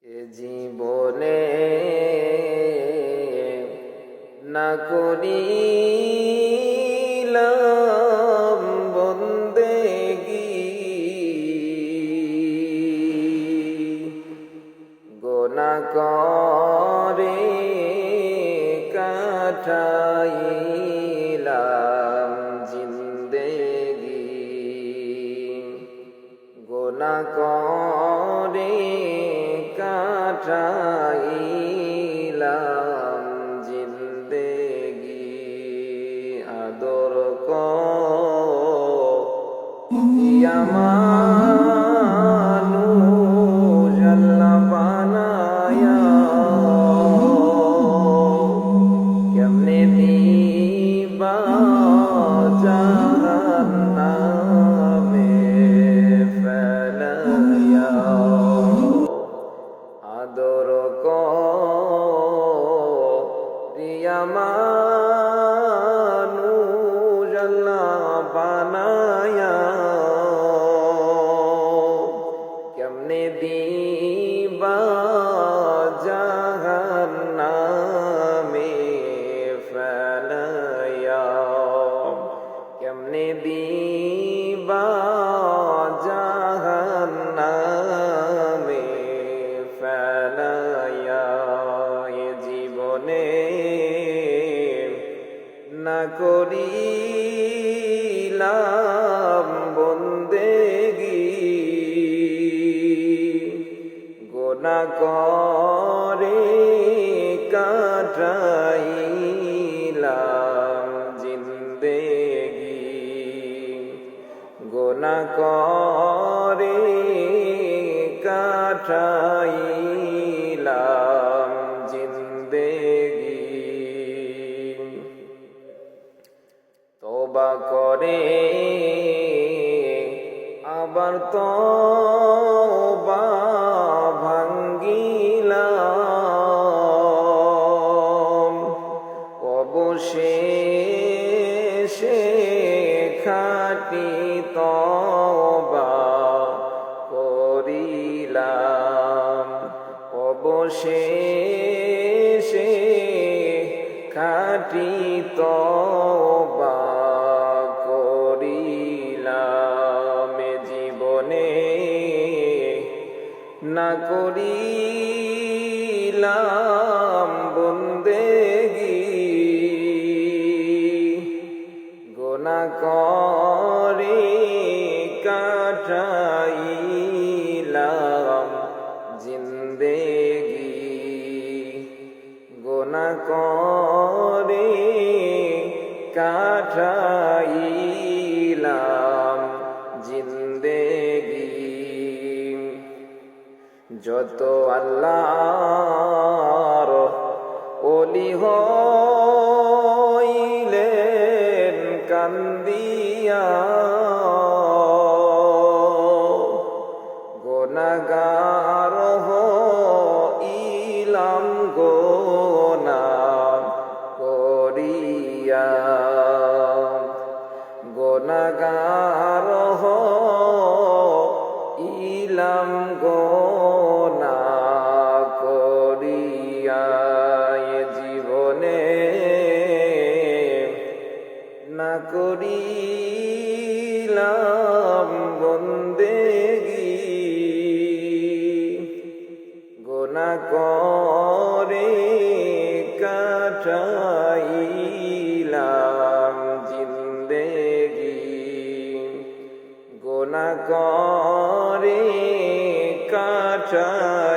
এ জীবনে না করিলাম বন্দেগী, গুনাহ করে কাটাইলাম জিন্দেগী, গুনাহ করে কাটাইলাম জিন্দেগী। আদর করিয়া মানুষ আল্লাহ বানায়া, কেমনে দিবা জাহান্নামে ফেলাইয়া। আদর করিয়া মানুষ আল্লাহ বানায়া, কেমনে দিবা জাহান্নামে ফেলাইয়া, কেমনে দিবা জাহান্নামে ফেলাইয়া। এ জীবনে না করিলাম বন্দেগী, গুনাহ করে কাটাইলাম জিন্দেগী, গুনাহ করে কাটাইলাম জিন্দেগী। তওবা করে আবার তওবা ভাঙ্গিলাম, অবশেষে খাঁটি তওবা করিলাম, অবশেষে খাঁটি তওবা করিলাম। এ জীবনে না করিলাম বন্দেগী, গুনাহ করে কাটাইলাম জিন্দেগী, গুনাহ করে কাটাইলাম জিন্দেগী। যত আল্লাহর ওলি হইলেন কান্দিয়া, গুনাহগার হইলাম গুনাহ করিয়া, গুনাহগার হইলাম গুনাহ করিয়া। এ জীবনে না করিলাম বন্দেগী, গুনাহ করে কাটাইলাম জিন্দেগী, গুনাহ করে কাটাইলাম